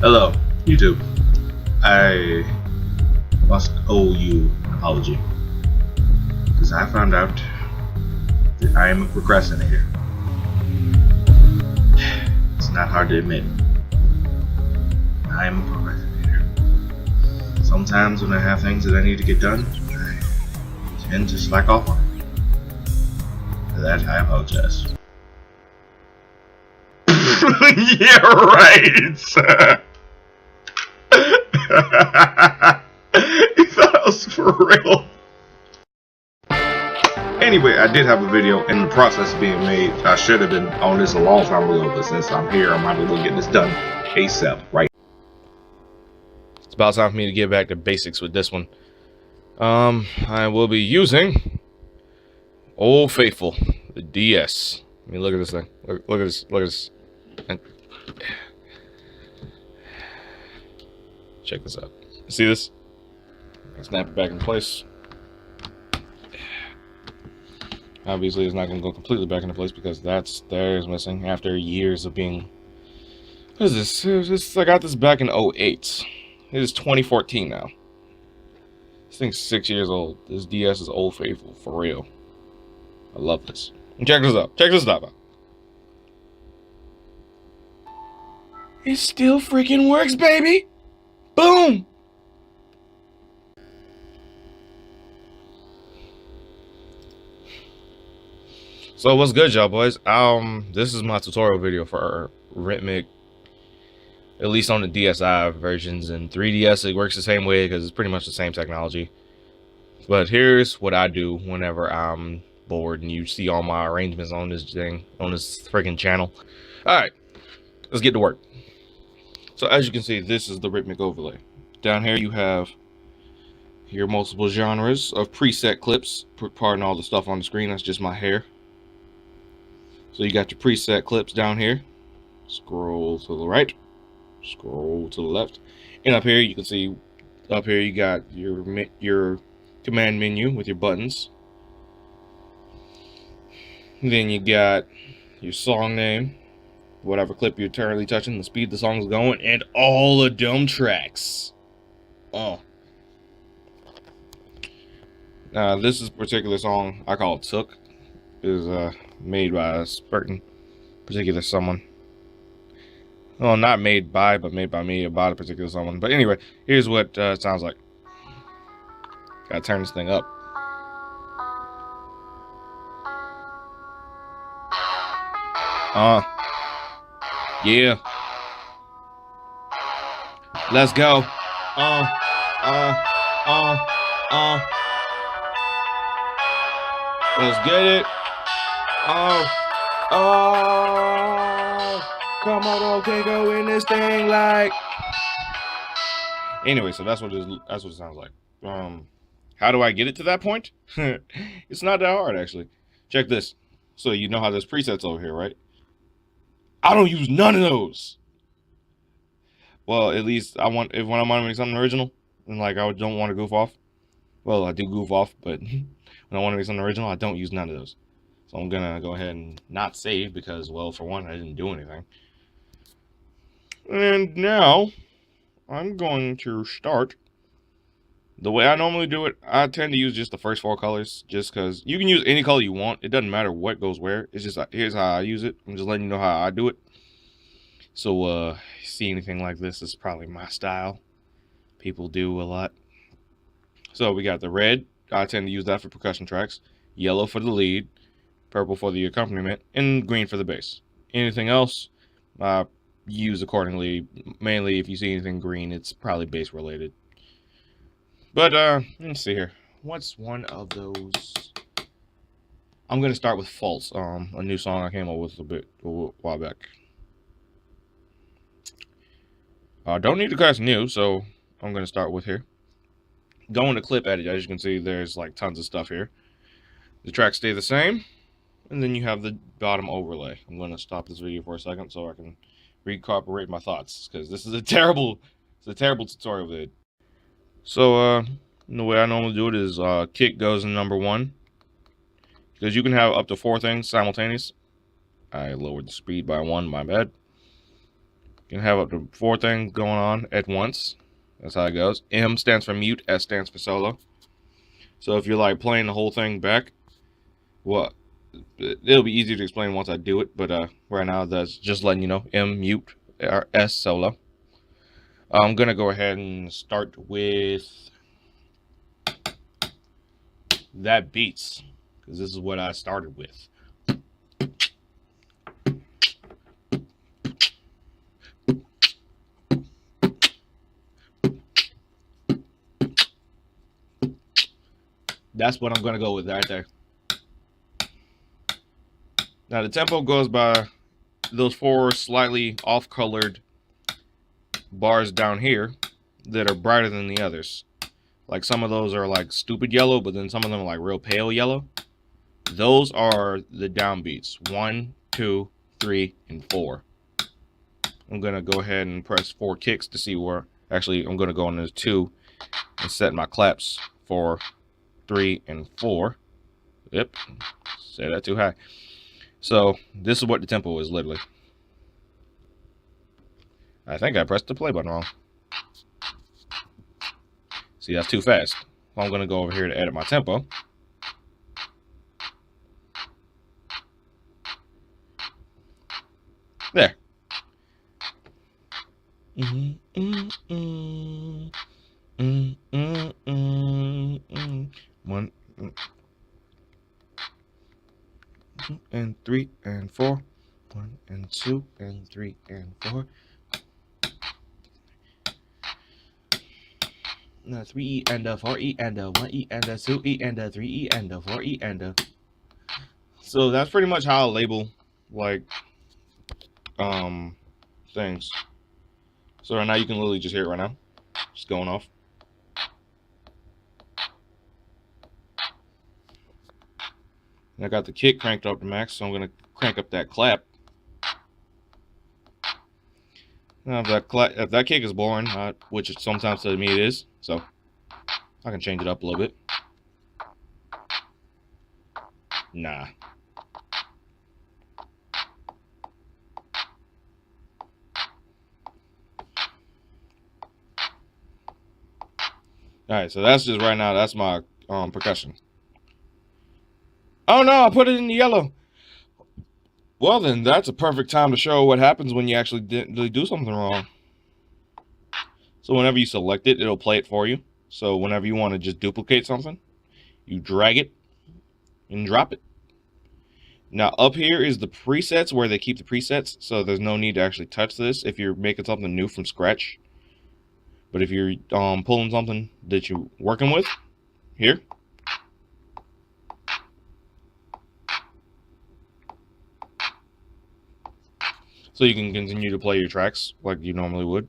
Hello, YouTube. I must owe you an apology because I found out that I am a procrastinator. It's not hard to admit. I am a procrastinator. Sometimes when I have things that I need to get done, I tend to slack off on it. For that, I apologize. Yeah, right. You thought I was for real. Anyway, I did have a video in the process of being made. I should have been on this a long time ago, but since I'm here, I might as well get this done ASAP, right? It's about time for me to get back to basics with this one. I will be using Old Faithful, the DS. I mean, look at this thing. Look at this. Look at this. Check this out. See this? Snap it back in place. Obviously, it's not going to go completely back into place because there's missing after years of being. What is this? I got this back in 08. It is 2014 now. This thing's 6 years old. This DS is Old Faithful, for real. I love this. And check this out. Check this stuff out. It still freaking works, baby! Boom! So what's good, y'all boys? This is my tutorial video for Rytmik, at least on the DSi versions. And 3DS, it works the same way because it's pretty much the same technology. But here's what I do whenever I'm bored and you see all my arrangements on this thing, on this freaking channel. Alright, let's get to work. So as you can see, this is the Rytmik overlay. Down here you have your multiple genres of preset clips. Pardon all the stuff on the screen, that's just my hair. So you got your preset clips down here. Scroll to the right, scroll to the left, and up here you can see, up here you got your command menu with your buttons. And then you got your song name, whatever clip you're currently touching, the speed the song's going, and all the dumb tracks. Oh. Now this is a particular song I call it Took. It is made by a certain particular someone. Well, not made by, but made by me about a particular someone. But anyway, here's what it sounds like. Gotta turn this thing up. Yeah. Let's go. Let's get it. Come on, okay, go in this thing like. Anyway, so that's what it sounds like. How do I get it to that point? It's not that hard, actually. Check this. So you know how there's presets over here, right? I don't use none of those. Well, at least when I want to make something original, and like I don't want to goof off. Well, I do goof off, but when I want to make something original, I don't use none of those. So I'm gonna go ahead and not save because, well, for one, I didn't do anything. And now I'm going to start the way I normally do it. I tend to use just the first 4 colors, just because you can use any color you want. It doesn't matter what goes where. It's just here's how I use it. I'm just letting you know how I do it. So see anything like this is probably my style. People do a lot. So we got the red. I tend to use that for percussion tracks. Yellow for the lead. Purple for the accompaniment. And green for the bass. Anything else, use accordingly. Mainly if you see anything green, it's probably bass related. But let's see here. What's one of those? I'm gonna start with False, a new song I came up with a while back. Don't need to cast new, so I'm gonna start with here. Going to clip edit, as you can see, there's like tons of stuff here. The tracks stay the same, and then you have the bottom overlay. I'm gonna stop this video for a second so I can recooperate my thoughts, because this is a terrible tutorial vid. So the way I normally do it is kick goes in number 1, because you can have up to 4 things simultaneous. I lowered the speed by 1, my bad. You can have up to 4 things going on at once. That's how it goes. M stands for mute, S stands for solo. So if you're like playing the whole thing back, well, it'll be easier to explain once I do it, but right now that's just letting you know. M mute, or S solo. I'm gonna go ahead and start with that beats, because this is what I started with. That's what I'm gonna go with right there. Now the tempo goes by those 4 slightly off-colored bars down here that are brighter than the others. Like some of those are like stupid yellow, but then some of them are like real pale yellow. Those are the downbeats. 1, 2, 3, and 4. I'm gonna go ahead and press 4 kicks to see where. Actually, I'm gonna go on to 2 and set my claps for 3 and 4. Yep, set that too high. So this is what the tempo is literally. I think I pressed the play button wrong. See, that's too fast. I'm gonna go over here to edit my tempo. There. One and 3 and 4. 1 and 2 and 3 and 4. No, 3 and a 4 E and a 1 E and a 2 E and a 3 E and a 4 E and a. So that's pretty much how I label like things. So right now you can literally just hear it right now. Just going off. And I got the kick cranked up to max, so I'm gonna crank up that clap. Now if that kick is boring, which sometimes to me it is, so I can change it up a little bit. Nah. Alright, so that's just right now, that's my percussion. Oh no, I put it in the yellow. Well then, that's a perfect time to show what happens when you actually do something wrong. So whenever you select it, it'll play it for you. So whenever you want to just duplicate something, you drag it and drop it. Now up here is the presets, where they keep the presets, so there's no need to actually touch this if you're making something new from scratch. But if you're pulling something that you're working with, here. So you can continue to play your tracks like you normally would.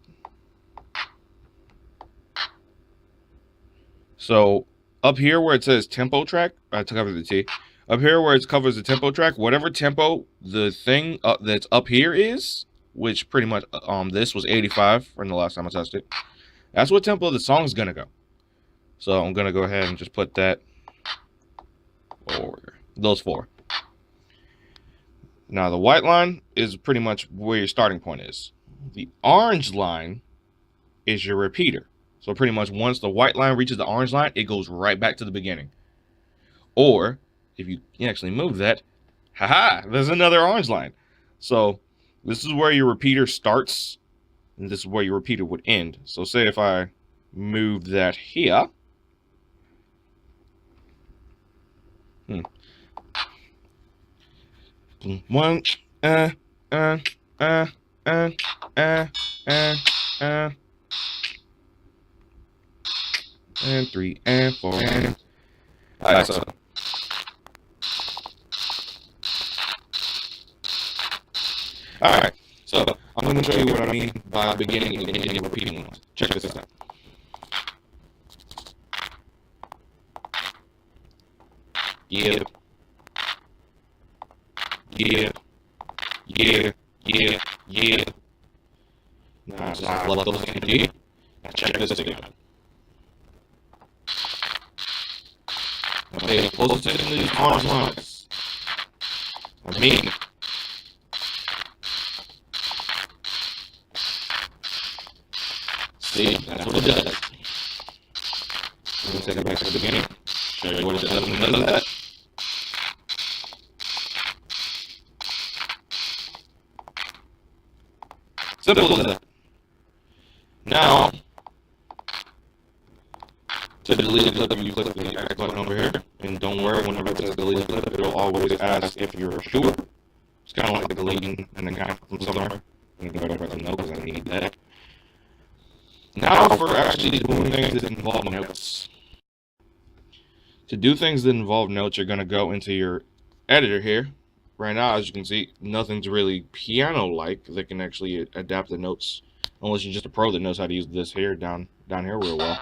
So up here where it says tempo track, I took over the T. Up here where it covers the tempo track, whatever tempo the thing that's up here is, which pretty much this was 85 from the last time I touched it. That's what tempo the song's gonna go. So I'm gonna go ahead and just put that over those 4. Now the white line is pretty much where your starting point is. The orange line is your repeater. So pretty much once the white line reaches the orange line, it goes right back to the beginning. Or if you actually move that, haha, there's another orange line. So this is where your repeater starts, and this is where your repeater would end. So say if I move that here. One, and 3 and 4. Alright, so alright, so I'm going to show you what I mean by beginning and ending repeating ones. Check this out. Yeah. Yeah. Yeah. Yeah. Yeah. Now, just let those in. Now check this again. Okay, close to these orange lines. I mean, See, that's what it does. Let me take it back to the beginning. Show you what it does when it does that. Simple as that. Now, to delete a clip, you click the X button over here. And don't worry, whenever it says delete a clip, it'll always ask if you're sure. It's kind of like the deleting and the guy from somewhere. I'm going to go ahead and press no because I need that. Now for actually doing things that involve notes. To do things that involve notes, you're going to go into your editor here. Right now, as you can see, nothing's really piano-like that can actually adapt the notes, unless you're just a pro that knows how to use this here down here real well.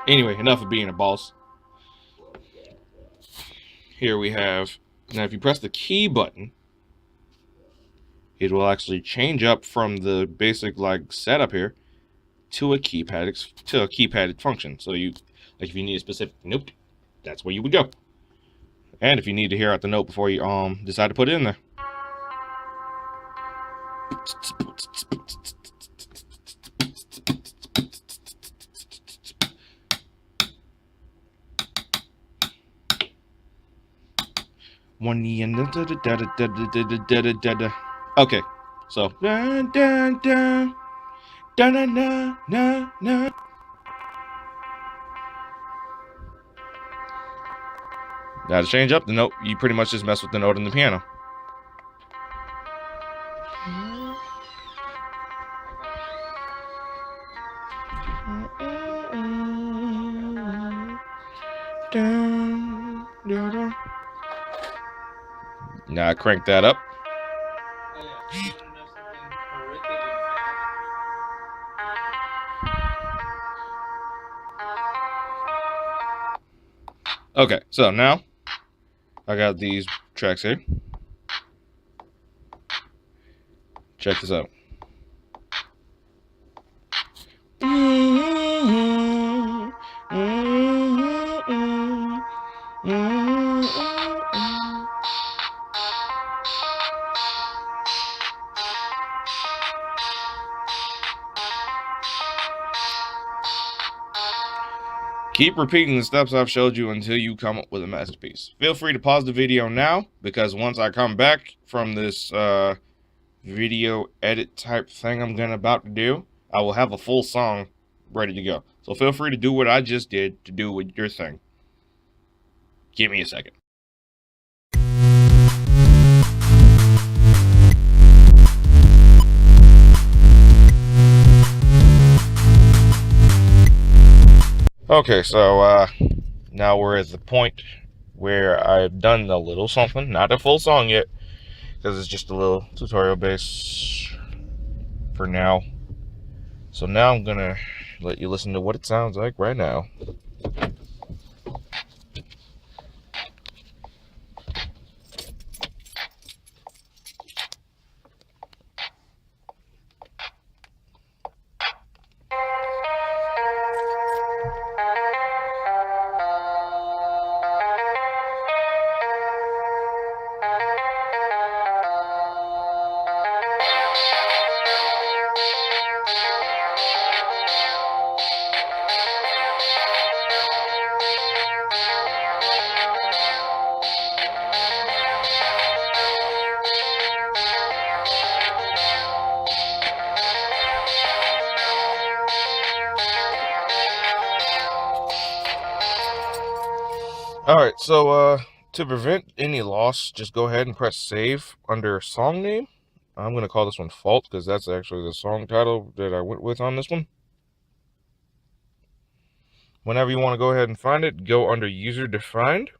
Anyway, enough of being a boss. Here we have, now if you press the key button, it will change up from the basic like setup here to a keypadded function. So you, like if you need a specific note, that's where you would go. And if you need to hear out the note before you decide to put it in there. Okay, so now to change up the note, you pretty much just mess with the note in the piano. Now I crank that up. Okay, so now I got these tracks here. Check this out. Keep repeating the steps I've showed you until you come up with a masterpiece. Feel free to pause the video now, because once I come back from this video edit type thing I'm about to do, I will have a full song ready to go. So feel free to do what I just did to do with your thing. Give me a second. Okay, so now we're at the point where I've done a little something, not a full song yet, because it's just a little tutorial base for now. So now I'm gonna let you listen to what it sounds like right now. Alright, so to prevent any loss, just go ahead and press save under song name. I'm going to call this one Fault, because that's actually the song title that I went with on this one. Whenever you want to go ahead and find it, go under user defined.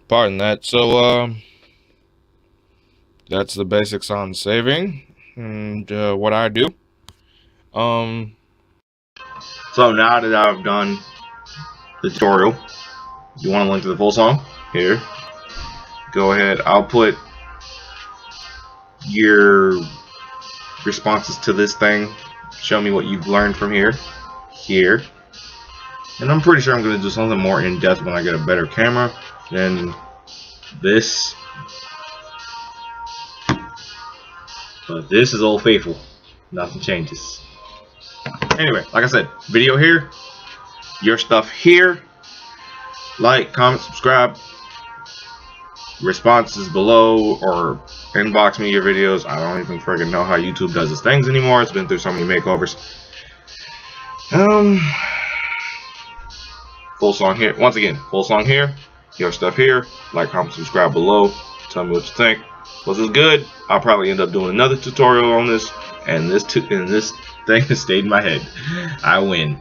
Pardon that. So that's the basics on saving and what I do. So now that I've done the tutorial, you want to link to the full song here, go ahead. I'll put your responses to this thing. Show me what you've learned from here. And I'm pretty sure I'm going to do something more in-depth when I get a better camera than this. But this is Old Faithful. Nothing changes. Anyway, like I said, video here. Your stuff here. Like, comment, subscribe. Responses below, or inbox me your videos. I don't even freaking know how YouTube does its things anymore. It's been through so many makeovers. Full song here. Once again, full song here. Your stuff here. Like, comment, subscribe below. Tell me what you think. Was this good? I'll probably end up doing another tutorial on this. And this thing has stayed in my head. I win.